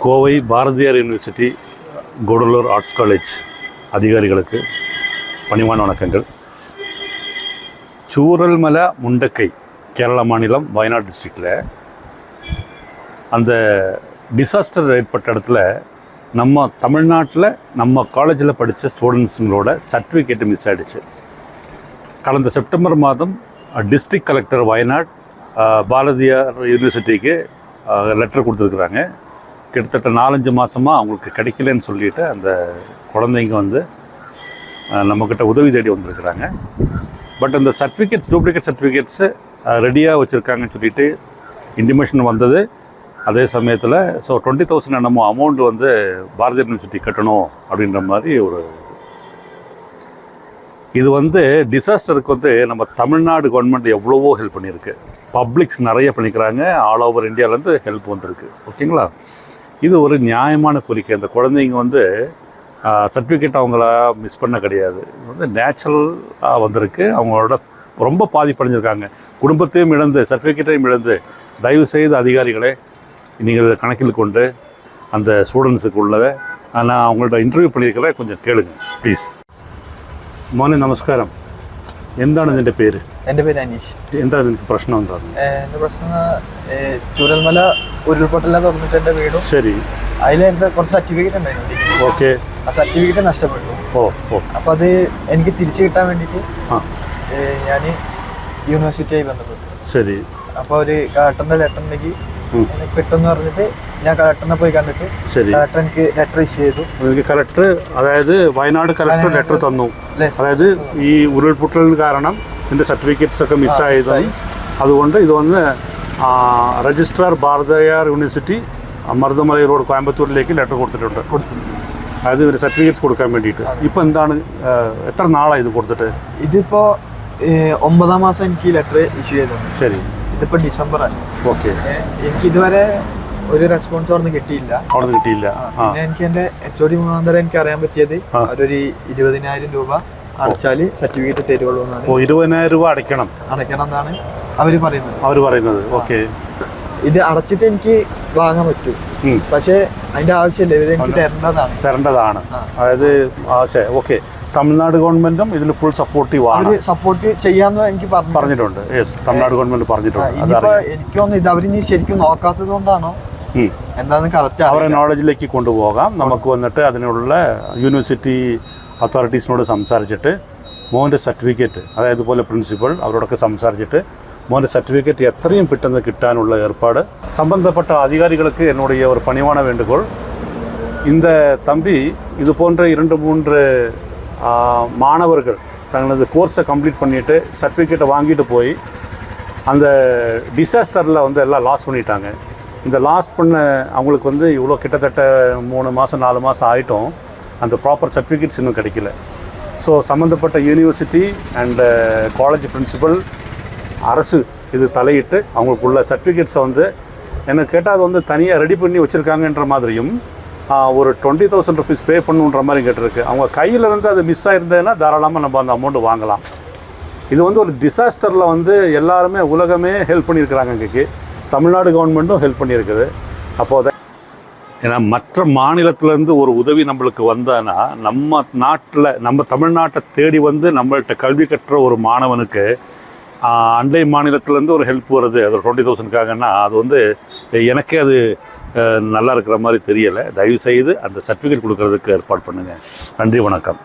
Kovai Bharathiyar university Gudalur arts college அதிகாரிகளுக்கு பணிவான வணக்கங்கள். சூரல்மலை முண்டக்கை கேரளா மாநிலம் வயநாடு டிஸ்ட்ரிக்டில் அந்த டிசாஸ்டர் ஏற்பட்ட இடத்துல நம்ம தமிழ்நாட்டில் நம்ம காலேஜில் படித்த ஸ்டூடெண்ட்ஸுங்களோட சர்டிஃபிகேட்டு மிஸ் ஆகிடுச்சு. கடந்த செப்டம்பர் மாதம் டிஸ்ட்ரிக்ட் கலெக்டர் வயநாடு பாரதியார் யூனிவர்சிட்டிக்கு லெட்டர் கொடுத்துருக்குறாங்க. கிட்டத்தட்ட 4-5 மாதமாக அவங்களுக்கு கிடைக்கலன்னு சொல்லிவிட்டு அந்த குழந்தைங்க வந்து நம்மக்கிட்ட உதவி தேடி வந்திருக்கிறாங்க. பட் அந்த சர்டிஃபிகேட்ஸ் டூப்ளிகேட் சர்டிஃபிகேட்ஸு ரெடியாக வச்சுருக்காங்கன்னு சொல்லிட்டு இன்டிமேஷன் வந்தது. அதே சமயத்தில் 20,000 என்னமோ அமௌண்ட் வந்து பாரதியார் யூனிவர்சிட்டி கட்டணும் அப்படின்ற மாதிரி இது வந்து டிசாஸ்டருக்கு வந்து நம்ம தமிழ்நாடு கவர்மெண்ட் எவ்வளவோ ஹெல்ப் பண்ணியிருக்கு. பப்ளிக்ஸ் நிறைய பண்ணிக்கிறாங்க. ஆல் ஓவர் இந்தியாவிலேருந்து ஹெல்ப் வந்திருக்கு. ஓகேங்களா? இது ஒரு நியாயமான கோரிக்கை. அந்த குழந்தைங்க வந்து சர்டிஃபிகேட் அவங்கள மிஸ் பண்ண கிடையாது. இது வந்து நேச்சுரலாக வந்திருக்கு. அவங்களோட ரொம்ப பாதிப்படைஞ்சிருக்காங்க. குடும்பத்தையும் இழந்து சர்டிஃபிகேட்டையும் இழந்து தயவு செய்து அதிகாரிகளே நீங்கள் கணக்கில் கொண்டு அந்த ஸ்டூடெண்ட்ஸுக்கு உள்ளதை நான் அவங்கள்ட்ட இன்டர்வியூ பண்ணியிருக்கிறேன், கொஞ்சம் കേളുங்க പ്ലീസ്. മോനെ നമസ്കാരം. എന്താണ് നിൻ്റെ പേര്? എൻ്റെ പേര് അനീഷ്. എന്താണ് നിനക്ക് പ്രശ്നം? എന്താണ് എൻ്റെ പ്രശ്നം? ചൂരൽമല ഉരുൾപൊട്ടലിൽ തുറന്നിട്ട് എൻ്റെ വീടും ശരി, അതിൽ എൻ്റെ കുറച്ച് സർട്ടിഫിക്കറ്റ് ഉണ്ടായിരുന്നു. ഓക്കെ. ആ സർട്ടിഫിക്കറ്റ് നഷ്ടപ്പെട്ടു. അപ്പോൾ അത് എനിക്ക് തിരിച്ചു കിട്ടാൻ വേണ്ടിയിട്ട് ഞാൻ യൂണിവേഴ്സിറ്റിയായി ബന്ധപ്പെട്ടു. ശരി. അപ്പോൾ ഒരു കളക്ടറിൻ്റെ ലെറ്റർ ഉണ്ടെങ്കിൽ കിട്ടുമെന്ന് പറഞ്ഞിട്ട് ഞാൻ കളക്ടറിനെ പോയി കണ്ടിട്ട് കളക്ടർ എനിക്ക് ലെറ്റർ ഇഷ്യൂ ചെയ്തു. എനിക്ക് കളക്ടർ, അതായത് വയനാട് കളക്ടർ ലെറ്റർ തന്നു. അതായത് ഈ ഉരുൾപൊട്ടലിന് കാരണം ഇതിൻ്റെ സർട്ടിഫിക്കറ്റ്സ് ഒക്കെ മിസ്സായതും അതുകൊണ്ട് ഇത് വന്ന് registrar Bharathiar university Marudhamalai road കോയമ്പത്തൂരിലേക്ക് ലെറ്റർ കൊടുത്തിട്ടുണ്ട്. അതായത് ഇവർ സർട്ടിഫിക്കറ്റ്സ് കൊടുക്കാൻ വേണ്ടിയിട്ട്. ഇപ്പോൾ എന്താണ്, എത്ര നാളാണ് ഇത് കൊടുത്തിട്ട്? ഇതിപ്പോൾ 9-ാം മാസം എനിക്ക് ലെറ്റർ ഇഷ്യൂ ചെയ്തത്. ശരി. ഇതിപ്പോൾ ഡിസംബറായി. ഓക്കെ. എനിക്ക് ഇതുവരെ ഒരു റെസ്പോൺസ് അവിടെ നിന്ന് കിട്ടിയില്ല. പിന്നെ എനിക്ക് എൻ്റെ HOD മുഖാന്തരം എനിക്ക് അറിയാൻ പറ്റിയത് അവരൊരു 20,000 രൂപ അടച്ചാൽ സർട്ടിഫിക്കറ്റ് തരുള്ളൂ എന്നാണ്. 20,000 രൂപ അടയ്ക്കണം എന്നാണ് അവർ പറയുന്നത്. ഓക്കെ. ഇത് അടച്ചിട്ട് എനിക്ക് വാങ്ങാൻ പറ്റൂ, പക്ഷേ അതിന്റെ ആവശ്യമില്ല. ഇവർ എനിക്ക് തരേണ്ടതാണ്. അതായത് ഓക്കെ, തമിഴ്നാട് ഗവൺമെന്റും ഇതിന് ഫുൾ സപ്പോർട്ടീവ് ആണ്. സപ്പോർട്ട് ചെയ്യാന്ന് എനിക്ക് പറഞ്ഞിട്ടുണ്ട്. യെസ്, തമിഴ്നാട് ഗവൺമെന്റ് പറഞ്ഞിട്ടുണ്ട്. ഇനിയിപ്പോ എനിക്ക് തോന്നുന്നു ഇത് അവരിനി ശരിക്കും നോക്കാത്തത് കൊണ്ടാണോ എന്താന്ന് കറക്റ്റ് അവരെ നോളജിലേക്ക് കൊണ്ടുപോകാം. നമുക്ക് വന്നിട്ട് അതിനുള്ള യൂണിവേഴ്സിറ്റി അതോറിറ്റീസിനോട് സംസാരിച്ചിട്ട് മോൻ്റെ സർട്ടിഫിക്കറ്റ്, അതായത് പോലെ പ്രിൻസിപ്പൽ അവരോടൊക്കെ സംസാരിച്ചിട്ട് മോൻ്റെ സർട്ടിഫിക്കറ്റ് എത്രയും പെട്ടെന്ന് കിട്ടാനുള്ള ഏർപ്പാട് சம்பந்தப்பட்ட அதிகாரிகளுக்கு என்னுடைய ஒரு பணிவான வேண்டுகோள். இந்த தம்பி இது போன்ற 2-3 மாணவர்கள் தங்களது கோர்ஸை கம்ப்ளீட் பண்ணிவிட்டு சர்டிஃபிகேட்டை வாங்கிட்டு போய் அந்த டிசாஸ்டரில் வந்து எல்லாம் லாஸ் பண்ணிட்டாங்க. இந்த லாஸ் பண்ண அவங்களுக்கு வந்து இவ்வளோ கிட்டத்தட்ட 3 மாதம் 4 மாதம் ஆகிட்டோம். அந்த ப்ராப்பர் சர்டிஃபிகேட்ஸ் இன்னும் கிடைக்கல. ஸோ சம்மந்தப்பட்ட யூனிவர்சிட்டி அண்டு காலேஜ் பிரின்சிபல், அரசு இது தலையிட்டு அவங்களுக்குள்ள சர்டிஃபிகேட்ஸை வந்து என்ன கேட்டால் அது வந்து தனியாக ரெடி பண்ணி வச்சுருக்காங்கன்ற மாதிரியும் ஒரு 20,000 ருபீஸ் பே பண்ணுன்ற மாதிரி கேட்டிருக்கு. அவங்க கையில் இருந்து அது மிஸ் ஆகிருந்ததுன்னா தாராளமாக நம்ம அந்த அமௌண்ட்டு வாங்கலாம். இது வந்து ஒரு டிசாஸ்டரில் வந்து எல்லாருமே உலகமே ஹெல்ப் பண்ணியிருக்கிறாங்க. இன்றைக்கி தமிழ்நாடு கவர்மெண்ட்டும் ஹெல்ப் பண்ணியிருக்குது. அப்போது ஏன்னா மற்ற மாநிலத்திலேருந்து ஒரு உதவி நம்மளுக்கு வந்தான்னா நம்ம நாட்டில், நம்ம தமிழ்நாட்டை தேடி வந்து நம்மள்கிட்ட கல்வி கற்ற ஒரு மாணவனுக்கு அண்டை மாநிலத்திலேருந்து ஒரு ஹெல்ப் வருது, அது 20,000க்காகன்னா அது வந்து எனக்கே அது நல்லா இருக்கிற மாதிரி தெரியலை. தயவுசெய்து அந்த சர்டிஃபிகேட் கொடுக்கறதுக்கு ஏற்பாடு பண்ணுங்கள். நன்றி, வணக்கம்.